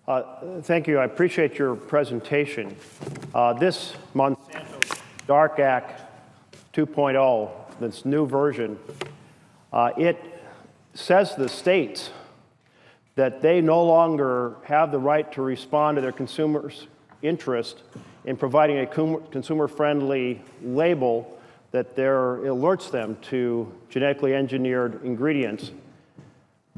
Thank you. I appreciate your presentation. This Monsanto Dark Act 2.0, this new version, it says to the states that they no longer have the right to respond to their consumers' interest in providing a consumer-friendly label that alerts them to genetically engineered ingredients.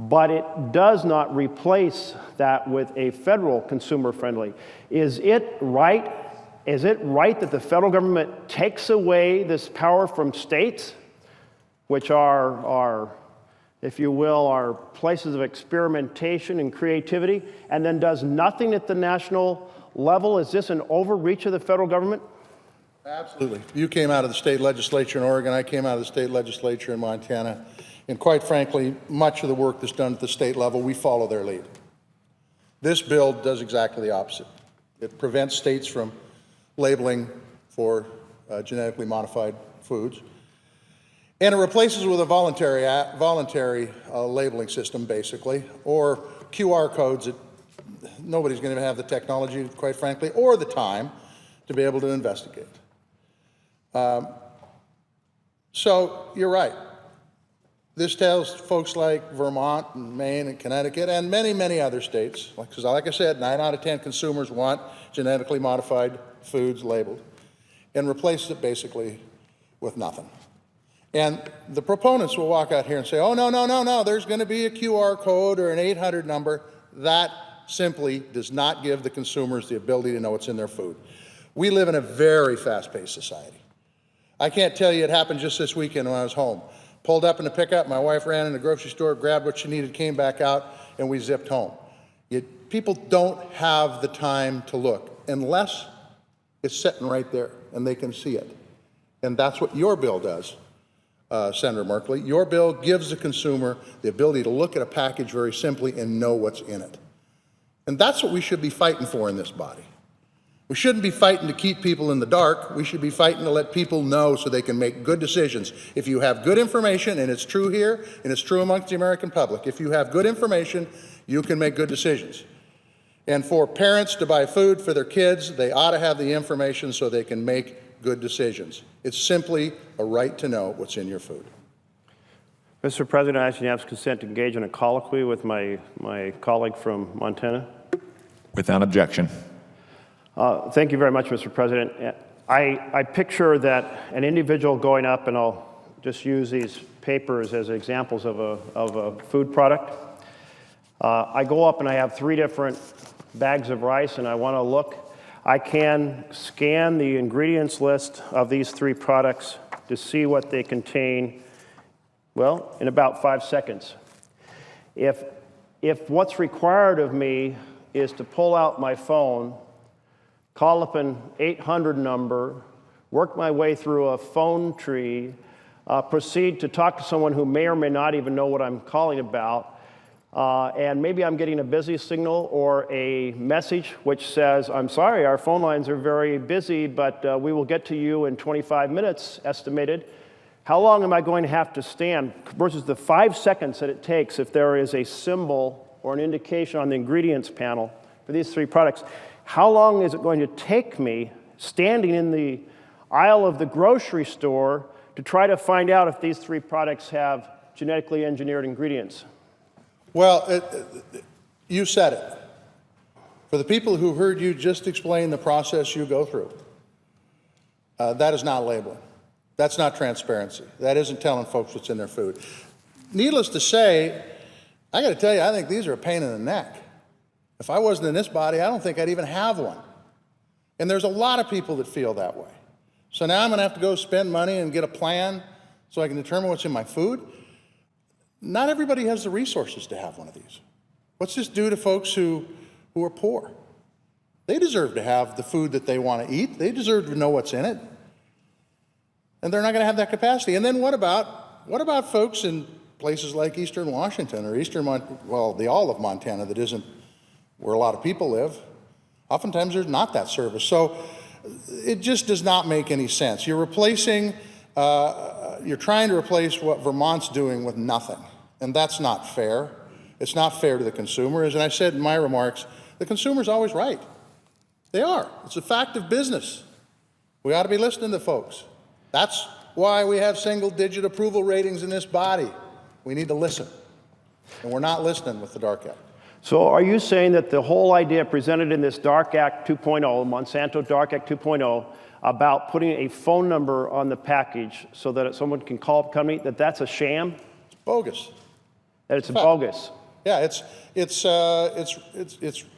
But it does not replace that with a federal consumer-friendly. Is it right that the federal government takes away this power from states, which are, if you will, are places of experimentation and creativity, and then does nothing at the national level? Is this an overreach of the federal government? Absolutely. You came out of the state legislature in Oregon. I came out of the state legislature in Montana. And quite frankly, much of the work that's done at the state level, we follow their lead. This bill does exactly the opposite. It prevents states from labeling for genetically modified foods. And it replaces with a voluntary labeling system, basically, or QR codes that nobody's going to have the technology, quite frankly, or the time to be able to investigate. So you're right. This tells folks like Vermont and Maine and Connecticut and many, many other states, because like I said, 9 out of 10 consumers want genetically modified foods labeled, and replaces it basically with nothing. And the proponents will walk out here and say, oh, no, there's going to be a QR code or an 800 number. That simply does not give the consumers the ability to know what's in their food. We live in a very fast-paced society. I can't tell you, it happened just this weekend when I was home. Pulled up in the pickup, my wife ran in the grocery store, grabbed what she needed, came back out, and we zipped home. People don't have the time to look unless it's sitting right there and they can see it. And that's what your bill does, Senator Merkley. Your bill gives the consumer the ability to look at a package very simply and know what's in it. And that's what we should be fighting for in this body. We shouldn't be fighting to keep people in the dark. We should be fighting to let people know so they can make good decisions. If you have good information, and it's true here, and it's true amongst the American public, if you have good information, you can make good decisions. And for parents to buy food for their kids, they ought to have the information so they can make good decisions. It's simply a right to know what's in your food. Mr. President, I ask unanimous consent to engage in a colloquy with my colleague from Montana. Without objection. Thank you very much, Mr. President. I picture that an individual going up, and I'll just use these papers as examples of a food product. I go up and I have 3 different bags of rice and I want to look. I can scan the ingredients list of these 3 products to see what they contain, well, in about 5 seconds. If what's required of me is to pull out my phone, call up an 800 number, work my way through a phone tree, proceed to talk to someone who may or may not even know what I'm calling about, and maybe I'm getting a busy signal or a message which says, I'm sorry, our phone lines are very busy, but we will get to you in 25 minutes, estimated. How long am I going to have to stand versus the 5 seconds that it takes if there is a symbol or an indication on the ingredients panel for these 3 products? How long is it going to take me standing in the aisle of the grocery store to try to find out if these 3 products have genetically engineered ingredients? Well, you said it. For the people who heard you just explain the process you go through, that is not labeling. That's not transparency. That isn't telling folks what's in their food. Needless to say, I got to tell you, I think these are a pain in the neck. If I wasn't in this body, I don't think I'd even have one. And there's a lot of people that feel that way. So now I'm going to have to go spend money and get a plan so I can determine what's in my food. Not everybody has the resources to have one of these. What's this do to folks who are poor? They deserve to have the food that they want to eat. They deserve to know what's in it. And they're not going to have that capacity. And then what about folks in places like Eastern Washington or all of Montana that isn't where a lot of people live? Oftentimes there's not that service. So it just does not make any sense. You're trying to replace what Vermont's doing with nothing. And that's not fair. It's not fair to the consumer. As I said in my remarks, The consumer's always right. They are. It's a fact of business. We ought to be listening to folks. That's why we have single-digit approval ratings in this body. We need to listen. And we're not listening with the Dark Act. So are you saying that the whole idea presented in this Dark Act 2.0, Monsanto Dark Act 2.0, about putting a phone number on the package so that someone can call up the company, that's a sham? It's bogus. That it's bogus? Yeah,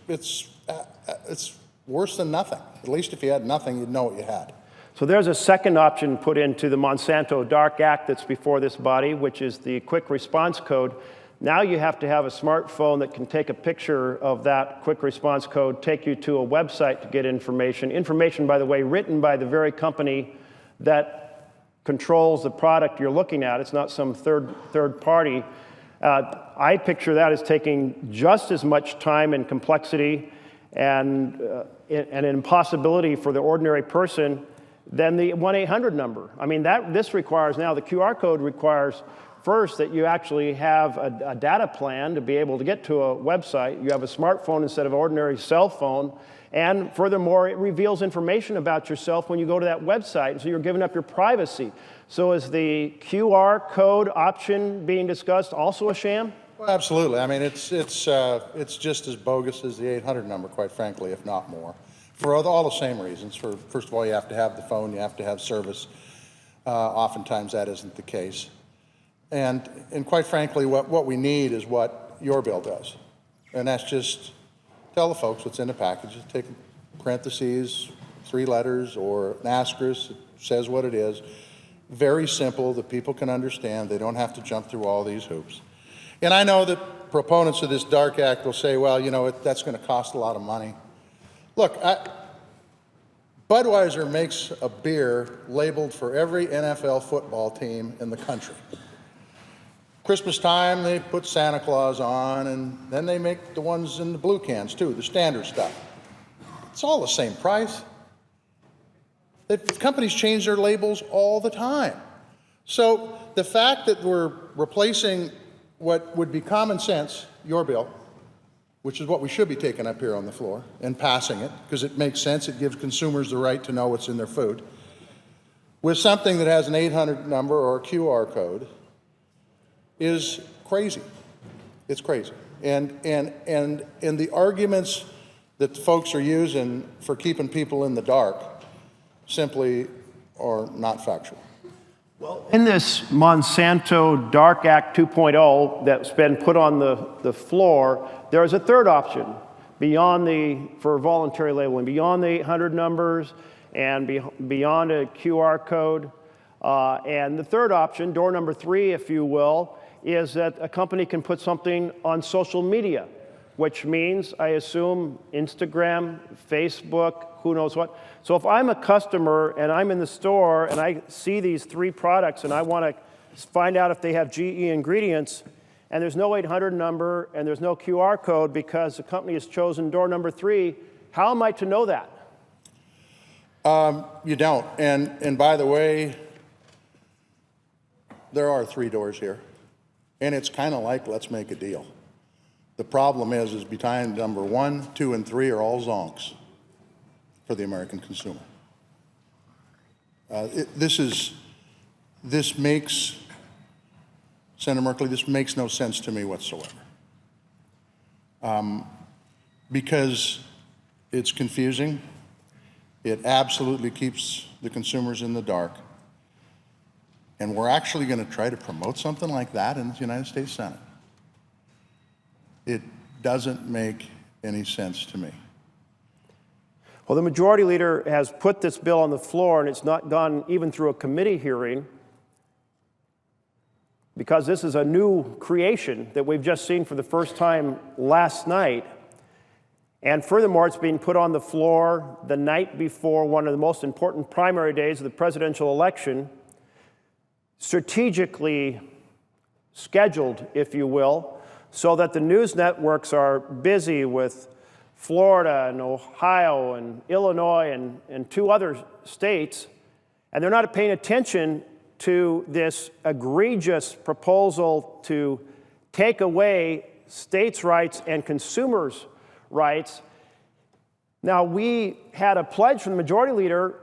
it's worse than nothing. At least if you had nothing, you'd know what you had. So there's a second option put into the Monsanto Dark Act that's before this body, which is the quick response code. Now you have to have a smartphone that can take a picture of that quick response code, take you to a website to get information. Information, by the way, written by the very company that controls the product you're looking at. It's not some third party. I picture that as taking just as much time and complexity and an impossibility for the ordinary person than the 1-800 number. I mean, this requires now, the QR code requires first that you actually have a data plan to be able to get to a website. You have a smartphone instead of an ordinary cell phone. And furthermore, it reveals information about yourself when you go to that website, so you're giving up your privacy. So is the QR code option being discussed also a sham? Well, absolutely. I mean, it's just as bogus as the 800 number, quite frankly, if not more, for all the same reasons. First of all, you have to have the phone, you have to have service. Oftentimes that isn't the case. And quite frankly, what we need is what your bill does. And that's just tell the folks what's in the package. Just take parentheses, 3 letters, or an asterisk. It says what it is. Very simple that people can understand. They don't have to jump through all these hoops. And I know that proponents of this Dark Act will say, well, you know, that's going to cost a lot of money. Look, Budweiser makes a beer labeled for every NFL football team in the country. Christmas time, they put Santa Claus on, and then they make the ones in the blue cans, too, the standard stuff. It's all the same price. The companies change their labels all the time. So the fact that we're replacing what would be common sense, your bill, which is what we should be taking up here on the floor, and passing it, because it makes sense, it gives consumers the right to know what's in their food, with something that has an 800 number or a QR code, is crazy. It's crazy. And the arguments that the folks are using for keeping people in the dark simply are not factual. Well, in this Monsanto Dark Act 2.0 that's been put on the floor, there is a third option for voluntary labeling, beyond the 800 numbers and beyond a QR code. And the third option, door number 3, if you will, is that a company can put something on social media, which means, I assume, Instagram, Facebook, who knows what. So if I'm a customer and I'm in the store and I see these 3 products and I want to find out if they have GE ingredients, and there's no 800 number and there's no QR code because the company has chosen door number 3, how am I to know that? You don't. And by the way, there are 3 doors here. And it's kind of like, let's make a deal. The problem is behind number 1, 2, and 3 are all zonks for the American consumer. This makes, Senator Merkley, this makes no sense to me whatsoever. Because it's confusing. It absolutely keeps the consumers in the dark. And we're actually going to try to promote something like that in the United States Senate. It doesn't make any sense to me. Well, the majority leader has put this bill on the floor, and it's not gone even through a committee hearing because this is a new creation that we've just seen for the first time last night. And furthermore, it's being put on the floor the night before one of the most important primary days of the presidential election, strategically scheduled, if you will, so that the news networks are busy with Florida and Ohio and Illinois and 2 other states, and they're not paying attention to this egregious proposal to take away states' rights and consumers' rights Now, we had a pledge from the majority leader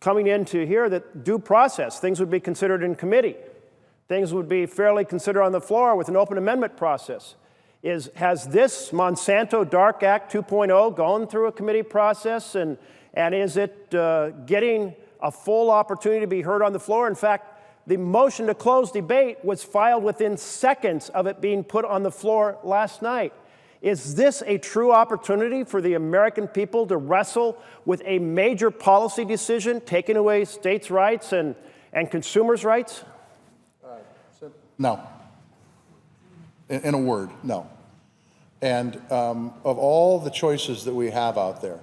coming into here that due process, things would be considered in committee. Things would be fairly considered on the floor with an open amendment process. Has this Monsanto Dark Act 2.0 gone through a committee process, and is it getting a full opportunity to be heard on the floor? In fact, the motion to close debate was filed within seconds of it being put on the floor last night. Is this a true opportunity for the American people to wrestle with a major policy decision, taking away states' rights and consumers' rights? No. In a word, no. And of all the choices that we have out there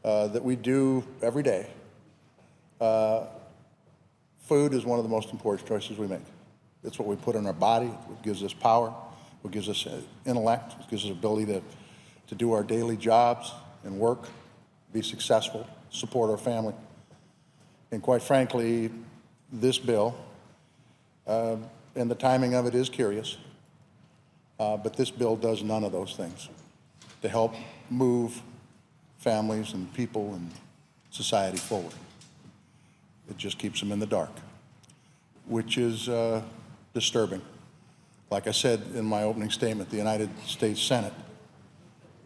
that we do every day, food is one of the most important choices we make. It's what we put in our body. It gives us power. It gives us intellect. It gives us ability to do our daily jobs and work, be successful, support our family. And quite frankly, this bill, and the timing of it is curious, but this bill does none of those things to help move families and people and society forward. It just keeps them in the dark, which is disturbing. Like I said in my opening statement, the United States Senate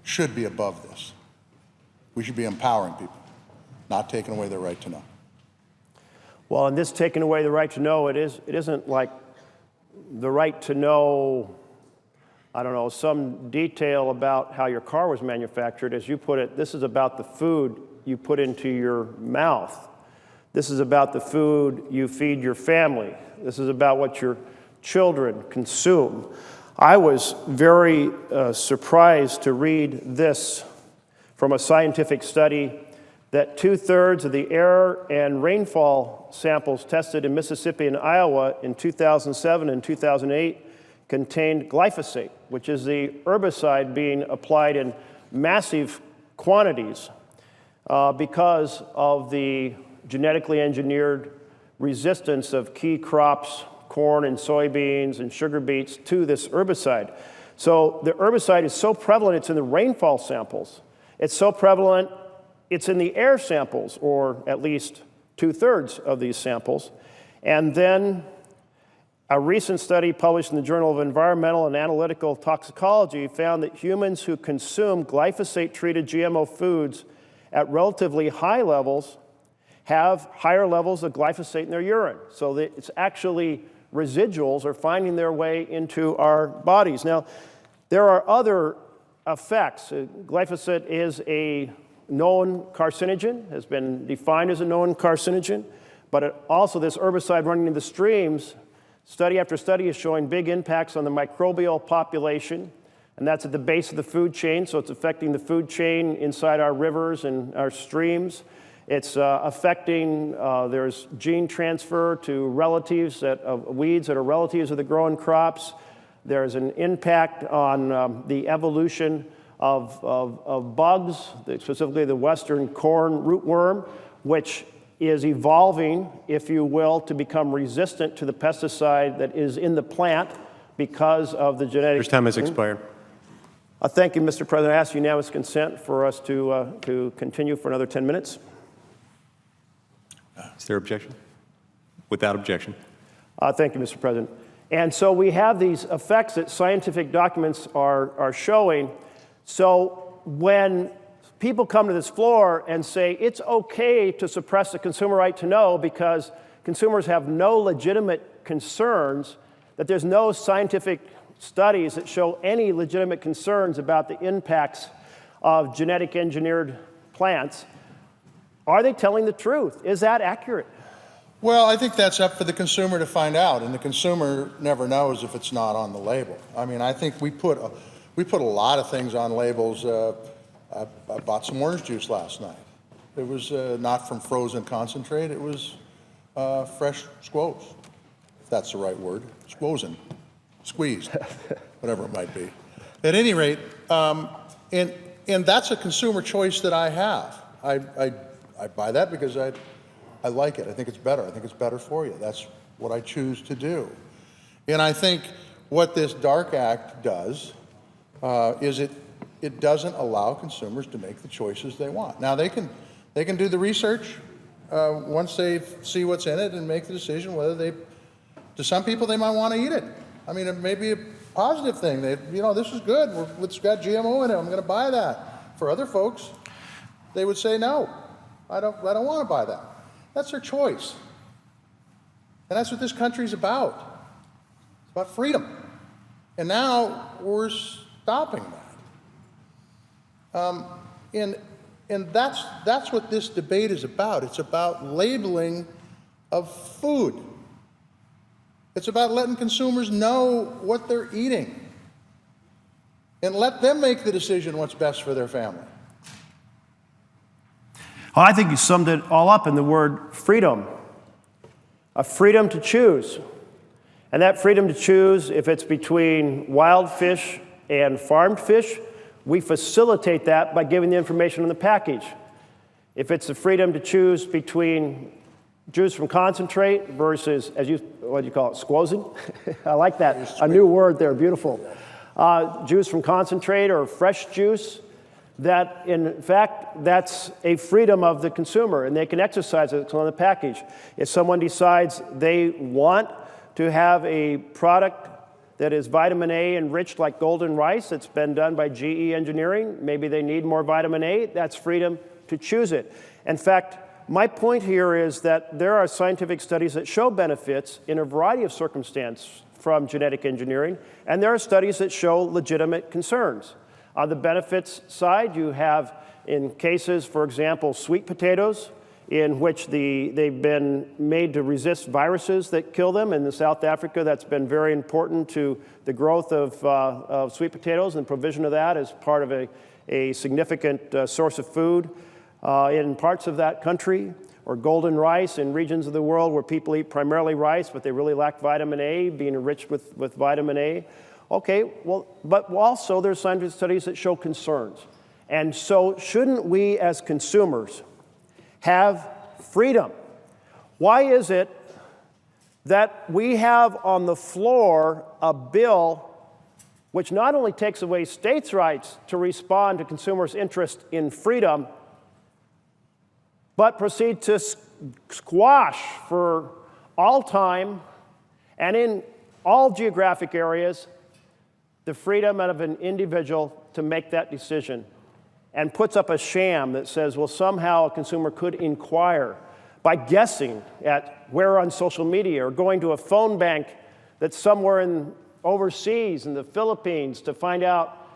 should be above this. We should be empowering people, not taking away their right to know. Well, in this taking away the right to know, it isn't like the right to know, I don't know, some detail about how your car was manufactured. As you put it, this is about the food you put into your mouth. This is about the food you feed your family. This is about what your children consume. I was very surprised to read this from a scientific study that 2/3 of the air and rainfall samples tested in Mississippi and Iowa in 2007 and 2008 contained glyphosate, which is the herbicide being applied in massive quantities because of the genetically engineered resistance of key crops, corn and soybeans and sugar beets, to this herbicide. So the herbicide is so prevalent, it's in the rainfall samples. It's so prevalent, it's in the air samples, or at least 2/3 of these samples. And then a recent study published in the Journal of Environmental and Analytical Toxicology found that humans who consume glyphosate-treated GMO foods at relatively high levels have higher levels of glyphosate in their urine. So that it's actually residuals are finding their way into our bodies. Now, there are other effects. Glyphosate is a known carcinogen, has been defined as a known carcinogen, but also this herbicide running into streams, study after study is showing big impacts on the microbial population, and that's at the base of the food chain, so it's affecting the food chain inside our rivers and our streams. It's affecting, there's gene transfer to relatives of weeds that are relatives of the growing crops. There's an impact on the evolution of bugs, specifically the western corn rootworm, which is evolving, if you will, to become resistant to the pesticide that is in the plant because of the genetic... Your time has expired. Thank you, Mr. President. I ask unanimous consent for us to continue for another 10 minutes. Is there objection? Without objection. Thank you, Mr. President. And so we have these effects that scientific documents are showing. So when people come to this floor and say it's okay to suppress the consumer right to know because consumers have no legitimate concerns, that there's no scientific studies that show any legitimate concerns about the impacts of genetic engineered plants, are they telling the truth? Is that accurate? Well, I think that's up for the consumer to find out, and the consumer never knows if it's not on the label. I mean, I think we put a lot of things on labels. I bought some orange juice last night. It was not from frozen concentrate. It was fresh squoze, if that's the right word. Squozen, squeezed, whatever it might be. At any rate, and that's a consumer choice that I have. I buy that because I like it. I think it's better. I think it's better for you. That's what I choose to do. And I think what this Dark Act does is it it doesn't allow consumers to make the choices they want. Now, they can do the research once they see what's in it and make the decision whether to some people, they might want to eat it. I mean, it may be a positive thing. This is good. It's got GMO in it. I'm going to buy that. For other folks, they would say, no, I don't want to buy that. That's their choice. And that's what this country's about. It's about freedom. And now we're stopping that. And that's what this debate is about. It's about labeling of food. It's about letting consumers know what they're eating and let them make the decision what's best for their family. Well, I think you summed it all up in the word freedom. A freedom to choose. And that freedom to choose, if it's between wild fish and farmed fish, we facilitate that by giving the information on the package. If it's the freedom to choose between juice from concentrate versus, what do you call it, squozing? I like that. A new word there, beautiful. Juice from concentrate or fresh juice, that in fact, that's a freedom of the consumer, and they can exercise it on the package. If someone decides they want to have a product that is vitamin A enriched like golden rice, that's been done by GE Engineering, maybe they need more vitamin A, that's freedom to choose it. In fact, my point here is that there are scientific studies that show benefits in a variety of circumstances from genetic engineering, and there are studies that show legitimate concerns. On the benefits side, you have, in cases, for example, sweet potatoes, in which they've been made to resist viruses that kill them. In South Africa, that's been very important to the growth of sweet potatoes and provision of that as part of a significant source of food in parts of that country, or golden rice in regions of the world where people eat primarily rice, but they really lack vitamin A, being enriched with vitamin A. Okay, well, but also there's scientific studies that show concerns. And so shouldn't we as consumers have freedom? Why is it that we have on the floor a bill which not only takes away states' rights to respond to consumers' interest in freedom, but proceed to squash for all time and in all geographic areas the freedom of an individual to make that decision, and puts up a sham that says, well, somehow a consumer could inquire by guessing at where on social media or going to a phone bank that's somewhere overseas in the Philippines to find out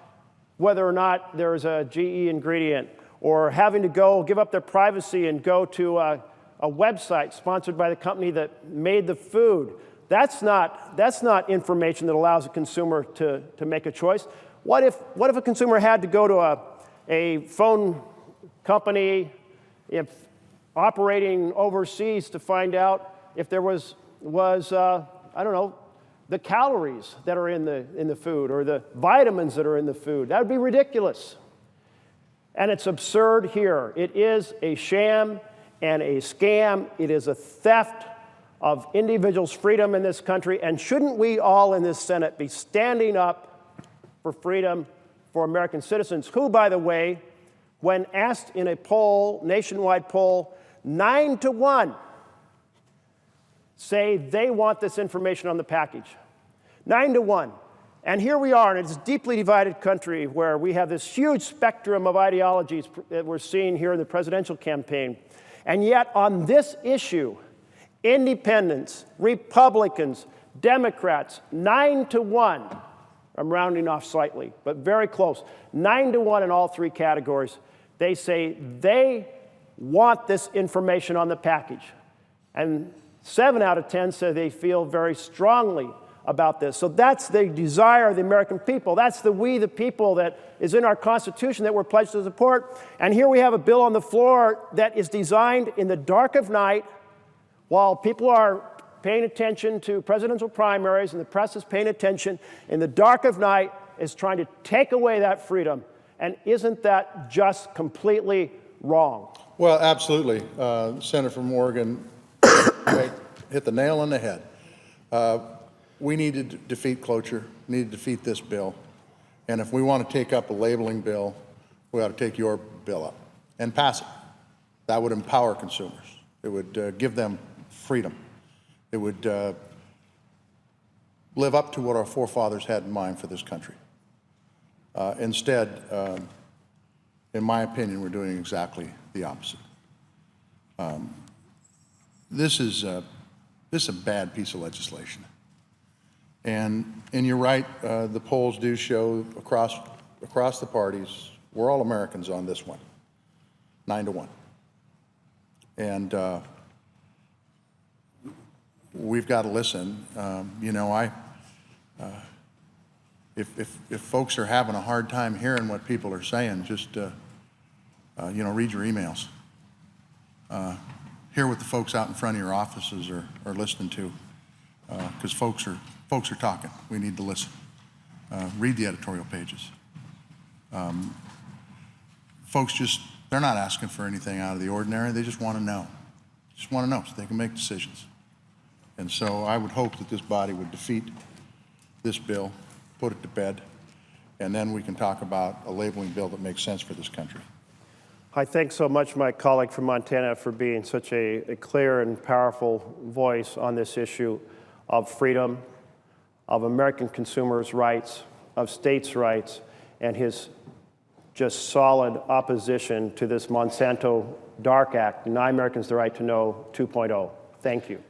whether or not there's a GE ingredient, or having to go give up their privacy and go to a website sponsored by the company that made the food. That's not information that allows a consumer to make a choice. What if a consumer had to go to a phone company operating overseas to find out if there was I don't know, the calories that are in the food or the vitamins that are in the food? That would be ridiculous. And it's absurd here. It is a sham and a scam. It is a theft of individuals' freedom in this country. And shouldn't we all in this Senate be standing up for freedom for American citizens who, by the way, when asked in a poll, nationwide poll, 9-1 say they want this information on the package. 9-1. And here we are, and it's a deeply divided country where we have this huge spectrum of ideologies that we're seeing here in the presidential campaign. And yet on this issue, independents, Republicans, Democrats, 9-1, I'm rounding off slightly, but very close, 9-1 in all three categories, they say they want this information on the package. And 7 out of 10 say they feel very strongly about this. So that's the desire of the American people. That's the we the people that is in our Constitution that we're pledged to support. And here we have a bill on the floor that is designed in the dark of night while people are paying attention to presidential primaries and the press is paying attention. In the dark of night is trying to take away that freedom. And isn't that just completely wrong? Well, absolutely. Senator from Oregon hit the nail on the head. We need to defeat cloture. We need to defeat this bill. And if we want to take up a labeling bill, we ought to take your bill up and pass it. That would empower consumers. It would give them freedom. It would live up to what our forefathers had in mind for this country. Instead, in my opinion, we're doing exactly the opposite. This is a bad piece of legislation. And you're right, the polls do show across the parties, we're all Americans on this one, 9-1. And we've got to listen. You know, if folks are having a hard time hearing what people are saying, just you know, read your emails. Hear what the folks out in front of your offices are listening to, because folks are talking. We need to listen. Read the editorial pages. Folks they're not asking for anything out of the ordinary. They just want to know. Just want to know so they can make decisions. And so I would hope that this body would defeat this bill, put it to bed, and then we can talk about a labeling bill that makes sense for this country. I thank so much my colleague from Montana for being such a clear and powerful voice on this issue of freedom, of American consumers' rights, of states' rights, and his just solid opposition to this Monsanto Dark Act, Deny Americans the Right to Know 2.0. Thank you.